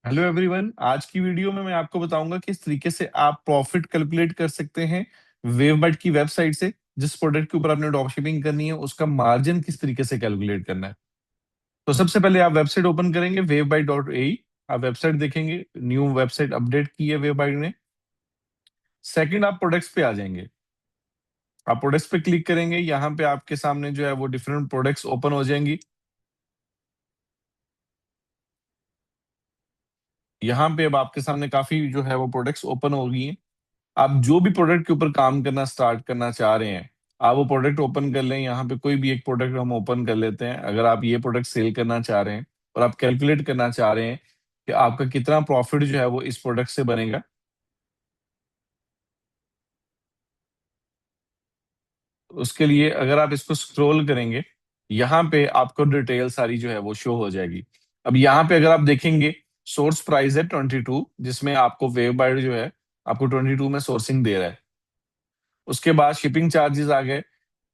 Hello everyone. आज की video में मैं आपको बताऊंगा किस तरीके से आप प्रॉफिट कैलकुलेट कर सकते हैं वेवबट की वेबसाइट से। जिस प्रोडक्ट के ऊपर आपने ड्रॉप शिपिंग करनी है उसका मार्जिन किस तरीके से कैलकुलेट करना है। तो सबसे पहले आप वेबसाइट ओपन करेंगे webbyte.ai। आप वेबसाइट देखेंगे, न्यू वेबसाइट अपडेट की है वेवबाइट ने। सेकंड, आप प्रोडक्ट्स पे आ जाएंगे। आप प्रोडक्ट्स पे क्लिक करेंगे, यहाँ पे आपके सामने जो है वो डिफरेंट प्रोडक्ट्स ओपन हो जाएंगी। यहाँ पे अब आपके सामने काफी जो है वो प्रोडक्ट्स ओपन हो गई हैं। आप जो भी प्रोडक्ट के ऊपर काम करना स्टार्ट करना चाह रहे हैं, आप वो प्रोडक्ट ओपन कर लें। यहाँ पे कोई भी एक प्रोडक्ट हम ओपन कर लेते हैं। अगर आप ये प्रोडक्ट सेल करना चाह रहे हैं और आप कैलकुलेट करना चाह रहे हैं कि आपका कितना प्रॉफिट जो है वो इस प्रोडक्ट से बनेगा, उसके लिए अगर आप इसको स्क्रॉल करेंगे, यहाँ पे आपको डिटेल सारी जो है वो शो हो जाएगी। अब यहाँ पे अगर आप देखेंगे, सोर्स प्राइस है 22, जिसमें आपको वेव बाइट जो है आपको 22 में सोर्सिंग दे रहा है। उसके बाद शिपिंग चार्जेस आ गए।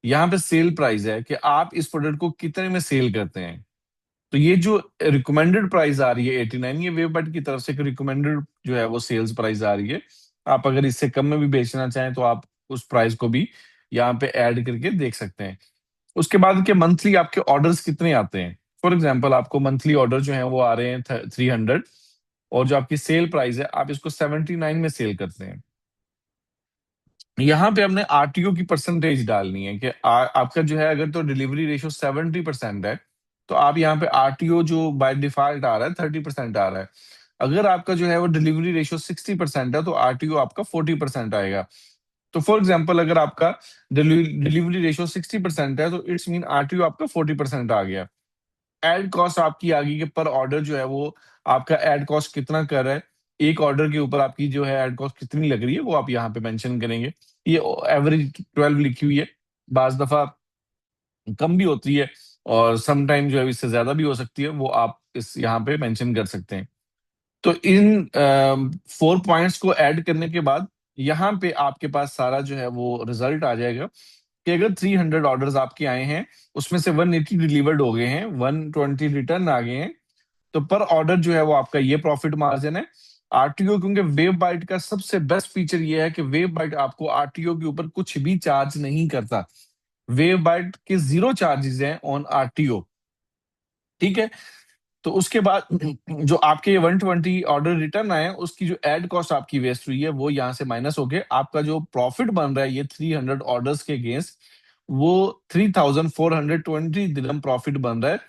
यहाँ पे सेल प्राइस है कि आप इस प्रोडक्ट को कितने में सेल करते हैं। तो ये जो रिकमेंडेड प्राइस आ रही है 89, ये वेबबट की तरफ से एक रिकमेंडेड जो है वो सेल्स प्राइस आ रही है। आप अगर इससे कम में भी बेचना चाहें तो आप उस प्राइस को भी यहाँ पे ऐड करके देख सकते हैं। उसके बाद के मंथली आपके ऑर्डर्स कितने आते हैं। फॉर एग्जाम्पल आपको मंथली ऑर्डर जो है वो आ रहे हैं 300, और जो आपकी सेल प्राइस है आप इसको 79 में सेल करते हैं। यहाँ पे हमने आरटीओ की परसेंटेज डालनी है कि आपका जो है, अगर तो डिलीवरी रेशियो 70% है तो आप यहाँ पे आरटीओ जो बाय डिफॉल्ट आ रहा है 30% आ रहा है। अगर आपका जो है वो डिलीवरी रेशियो 60% है तो आरटीओ आपका 40% आएगा। तो फॉर एग्जाम्पल अगर आपका डिलीवरी रेशियो 60% है तो इट्स मीन आरटीओ आपका 40% आ गया। एड कॉस्ट आपकी आ गई कि पर ऑर्डर जो है वो आपका एड कॉस्ट कितना कर रहा है। एक ऑर्डर के ऊपर आपकी जो है एड कॉस्ट कितनी लग रही है वो आप यहाँ पे मेंशन करेंगे। ये एवरेज 12 लिखी हुई है, बाज दफा कम भी होती है और सम टाइम जो है इससे ज्यादा भी हो सकती है, वो आप इस यहाँ पे मेंशन कर सकते हैं। तो इन 4 पॉइंट्स को ऐड करने के बाद यहाँ पे आपके पास सारा जो है वो रिजल्ट आ जाएगा कि अगर 300 ऑर्डर्स आपके आए हैं, उसमें से 180 डिलीवर्ड हो गए हैं, 120 रिटर्न आ गए हैं, तो पर ऑर्डर जो है वो आपका ये प्रॉफिट मार्जिन है। आरटीओ, क्योंकि वेब बाइट का सबसे बेस्ट फीचर ये है कि वेब बाइट आपको आरटीओ के ऊपर कुछ भी चार्ज नहीं करता। वेब बाइट के जीरो चार्जेस हैं ऑन आरटीओ। ठीक है। तो उसके बाद जो आपके ये 120 ऑर्डर रिटर्न आए हैं, उसकी जो एड कॉस्ट आपकी वेस्ट हुई है वो यहाँ से माइनस होके आपका जो प्रॉफिट बन रहा है ये 300 ऑर्डर्स के अगेंस्ट, वो 3420 दिरहम प्रॉफिट बन रहा है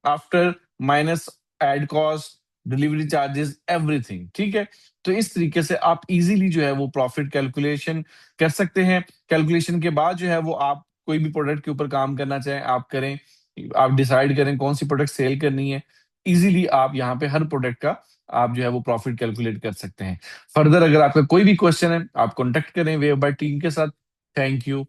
after minus ad cost, delivery charges, everything. ठीक है। तो इस तरीके से आप इजीली जो है वो प्रॉफिट कैलकुलेशन कर सकते हैं। कैलकुलेशन के बाद जो है वो आप कोई भी प्रोडक्ट के ऊपर काम करना चाहें आप करें। आप डिसाइड करें कौन सी प्रोडक्ट सेल करनी है। इजीली आप यहाँ पे हर प्रोडक्ट का आप जो है वो प्रॉफिट कैलकुलेट कर सकते हैं। फर्दर अगर आपका कोई भी क्वेश्चन है आप कॉन्टेक्ट करें वेव बाय टीम के साथ। Thank you.